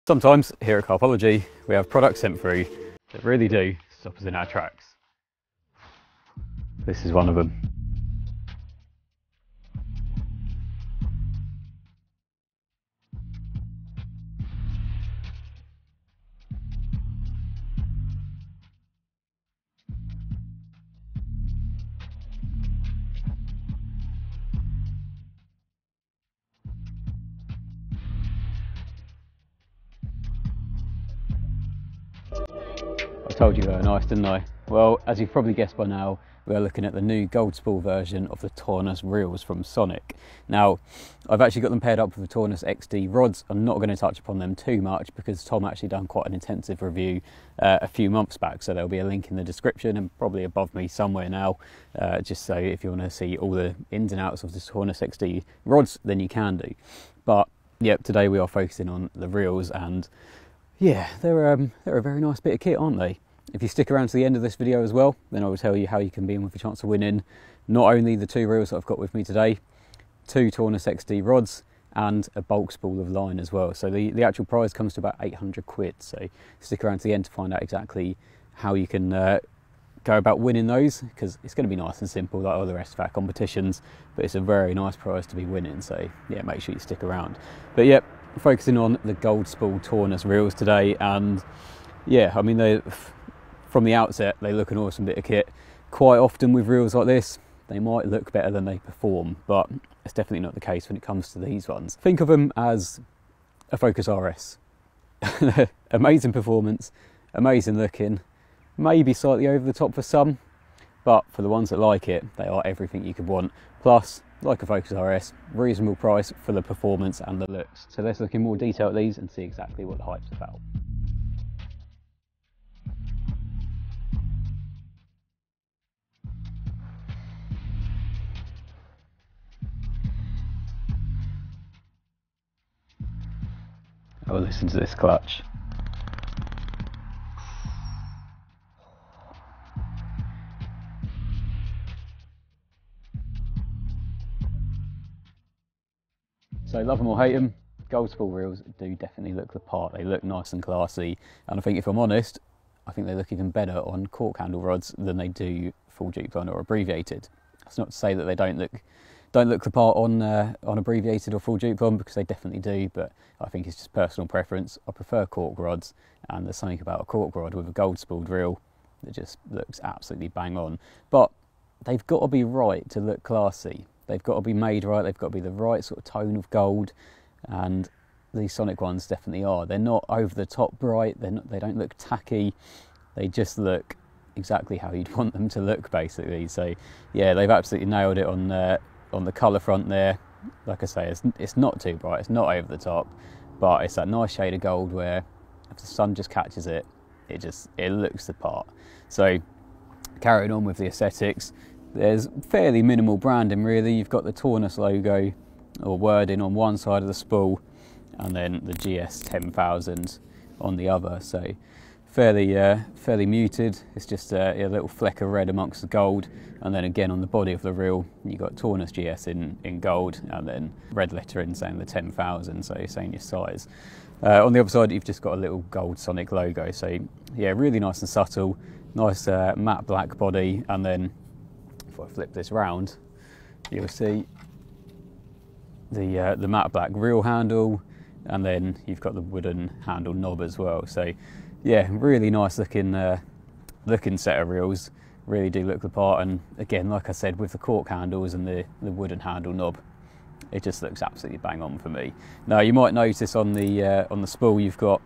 Sometimes here at Carpology we have products sent through that really do stop us in our tracks. This is one of them. I told you they were nice, didn't I? Well, as you've probably guessed by now, we're looking at the new gold spool version of the Tournos reels from Sonik. Now, I've actually got them paired up with the Tournos XD rods. I'm not going to touch upon them too much because Tom actually done quite an intensive review a few months back, so there'll be a link in the description and probably above me somewhere now, just so if you want to see all the ins and outs of the Tournos XD rods, then you can do. But, yep, today we are focusing on the reels, and yeah, they're a very nice bit of kit, aren't they? If you stick around to the end of this video as well, then I will tell you how you can be in with a chance of winning not only the two reels that I've got with me today, two Tournos XD rods, and a bulk spool of line as well. So the actual prize comes to about 800 quid. So stick around to the end to find out exactly how you can go about winning those, because it's going to be nice and simple like all the rest of our competitions, but it's a very nice prize to be winning. So yeah, make sure you stick around. But yep, focusing on the gold spool Tournos reels today, and yeah, I mean, from the outset, they look an awesome bit of kit. Quite often with reels like this, they might look better than they perform, but it's definitely not the case when it comes to these ones. Think of them as a Focus RS. Amazing performance, amazing looking, maybe slightly over the top for some, but for the ones that like it, they are everything you could want. Plus, like a Focus RS, reasonable price for the performance and the looks. So let's look in more detail at these and see exactly what the hype's about. Oh, listen to this clutch. So love them or hate them, gold spool reels do definitely look the part. They look nice and classy, and I think if I'm honest, I think they look even better on cork handle rods than they do full dupe line or abbreviated. That's not to say that they don't look the part on abbreviated or full dupe line, because they definitely do, but I think it's just personal preference. I prefer cork rods, and there's something about a cork rod with a gold spooled reel that just looks absolutely bang on. But they've got to be right to look classy. They've got to be made right, they've got to be the right sort of tone of gold, and these Sonik ones definitely are. They're not over the top bright, they don't look tacky, they just look exactly how you'd want them to look, basically. So yeah, they've absolutely nailed it on the colour front there. Like I say, it's not too bright, it's not over the top, but it's that nice shade of gold where if the sun just catches it, it looks the part. So carrying on with the aesthetics, there's fairly minimal branding really. You've got the Tournos logo or wording on one side of the spool, and then the GS 10,000 on the other. So fairly muted. It's just a little fleck of red amongst the gold, and then again on the body of the reel you got Tournos GS in gold, and then red lettering saying the 10,000, so you're saying your size. On the other side you've just got a little gold Sonik logo. So yeah, really nice and subtle, nice matte black body, and then if I flip this round, you'll see the matte black reel handle, and then you've got the wooden handle knob as well. So yeah, really nice looking set of reels, really do look the part. And again, like I said, with the cork handles and the wooden handle knob, it just looks absolutely bang on for me. Now you might notice on the spool you've got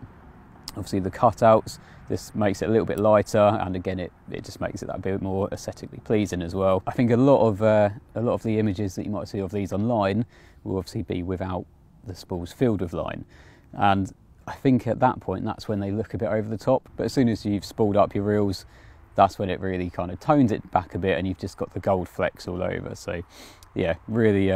obviously the cutouts. This makes it a little bit lighter, and again it just makes it that bit more aesthetically pleasing as well. I think a lot of the images that you might see of these online will obviously be without the spools filled with line, and I think at that point that's when they look a bit over the top. But as soon as you've spooled up your reels, that's when it really kind of tones it back a bit, and you've just got the gold flecks all over. So yeah, really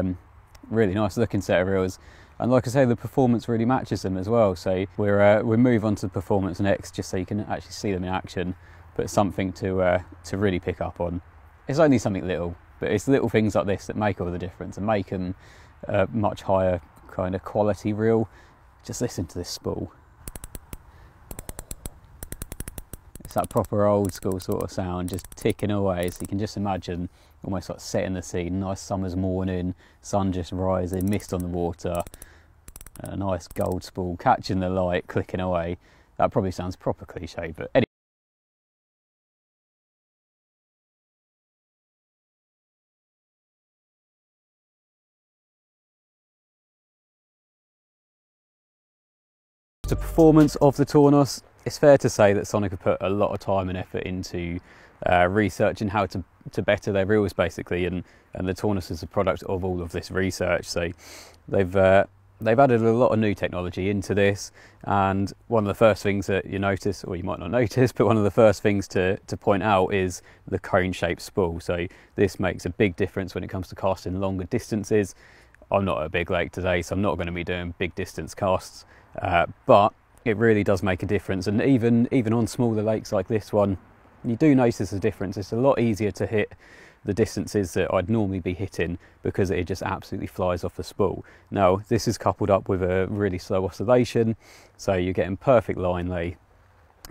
nice looking set of reels. And like I say, the performance really matches them as well. So we'll move on to the performance next, just so you can actually see them in action. But something to really pick up on. It's only something little, but it's little things like this that make all the difference and make them much higher kind of quality reel. Just listen to this spool. It's that proper old school sort of sound, just ticking away. So you can just imagine almost like setting the scene. Nice summer's morning, sun just rising, mist on the water, a nice gold spool catching the light, clicking away. That probably sounds proper cliche, but anyway. The performance of the Tournos, it's fair to say that Sonik have put a lot of time and effort into researching how to better their reels basically, and the Tournos is a product of all of this research. So they've added a lot of new technology into this, and one of the first things that you notice, or you might not notice, but one of the first things to point out is the cone-shaped spool. So this makes a big difference when it comes to casting longer distances. I'm not at a big lake today, so I'm not going to be doing big distance casts, but it really does make a difference. And even on smaller lakes like this one, you do notice a difference. It's a lot easier to hit the distances that I'd normally be hitting because it just absolutely flies off the spool. Now this is coupled up with a really slow oscillation, so you're getting perfect line lay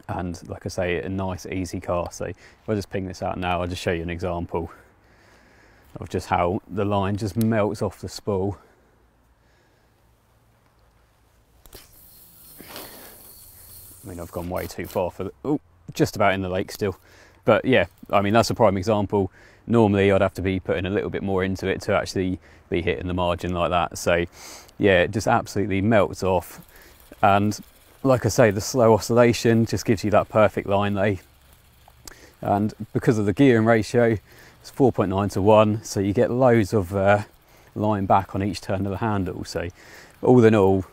and, like I say, a nice easy cast. So if I just ping this out now, I'll just show you an example of just how the line just melts off the spool. I mean, I've gone way too far for the, oh, just about in the lake still. But yeah, I mean, that's a prime example. Normally I'd have to be putting a little bit more into it to actually be hitting the margin like that. So yeah, it just absolutely melts off. And like I say, the slow oscillation just gives you that perfect line lay. And because of the gearing ratio, it's 4.9 to 1, so you get loads of line back on each turn of the handle. So all in all,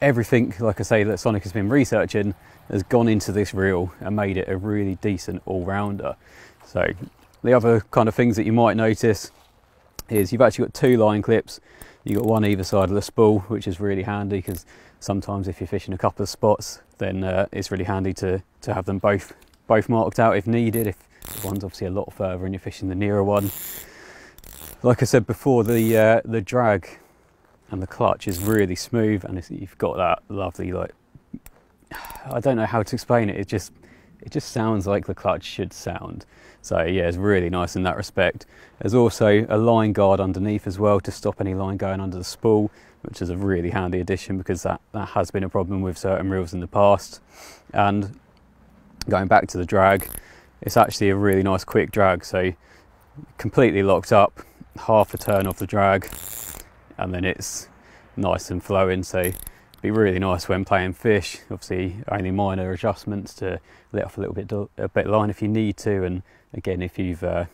everything, like I say, that Sonik has been researching has gone into this reel and made it a really decent all-rounder. So the other kind of things that you might notice is you've actually got two line clips. You've got one either side of the spool, which is really handy because sometimes if you're fishing a couple of spots, then it's really handy to have them both marked out if needed, if one's obviously a lot further and you're fishing the nearer one. Like I said before, the drag and the clutch is really smooth, and you've got that lovely, like, I don't know how to explain it, it just sounds like the clutch should sound. So yeah, it's really nice in that respect. There's also a line guard underneath as well to stop any line going under the spool, which is a really handy addition because that has been a problem with certain reels in the past. And going back to the drag, it's actually a really nice quick drag, so completely locked up, half a turn off the drag, and then it's nice and flowing. So it'd be really nice when playing fish. Obviously only minor adjustments to let off a little bit of line if you need to, and again, if you're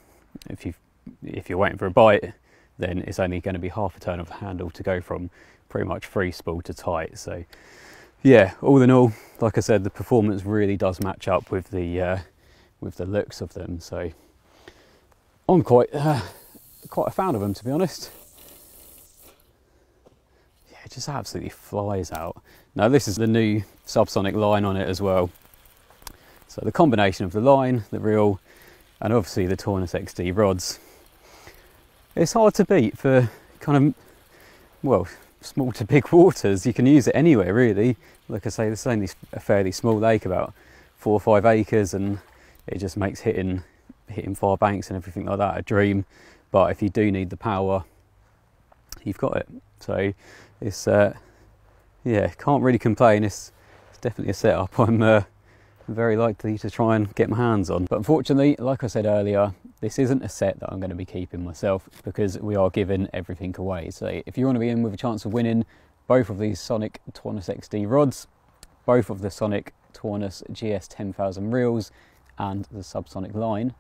waiting for a bite, then it's only going to be half a turn of the handle to go from pretty much free spool to tight. So yeah, all in all, like I said, the performance really does match up with the looks of them. So I'm quite a fan of them, to be honest. Yeah, it just absolutely flies out. Now this is the new subsonic line on it as well. So the combination of the line, the reel, and obviously the Tournos XD rods, it's hard to beat for kind of, well, small to big waters. You can use it anywhere really. Like I say, this is only a fairly small lake, about 4 or 5 acres, and it just makes hitting far banks and everything like that a dream. But if you do need the power, you've got it. So it's yeah, can't really complain. It's definitely a setup I'm very likely to try and get my hands on. But unfortunately, like I said earlier, this isn't a set that I'm going to be keeping myself because we are giving everything away. So if you want to be in with a chance of winning both of these Sonik Tournos XD rods, both of the Sonik Tournos GS 10,000 reels, and the subsonic line,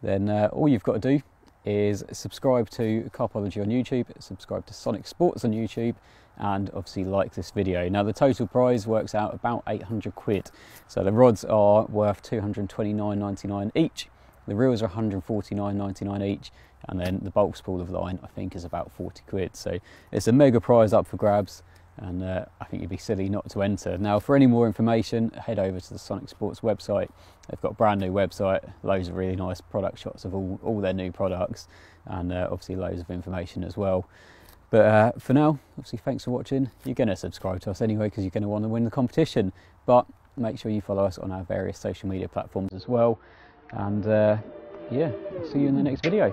then all you've got to do is subscribe to Carpology on YouTube, subscribe to Sonic Sports on YouTube, and obviously like this video. Now the total prize works out about 800 quid. So the rods are worth 229.99 each, the reels are 149.99 each, and then the bulk spool of line I think is about 40 quid. So it's a mega prize up for grabs, and I think you'd be silly not to enter. Now for any more information, head over to the Sonic Sports website. They've got a brand new website, loads of really nice product shots of all their new products, and obviously loads of information as well. But for now, obviously thanks for watching. You're going to subscribe to us anyway because you're going to want to win the competition. But Make sure you follow us on our various social media platforms as well. And yeah, I'll see you in the next video.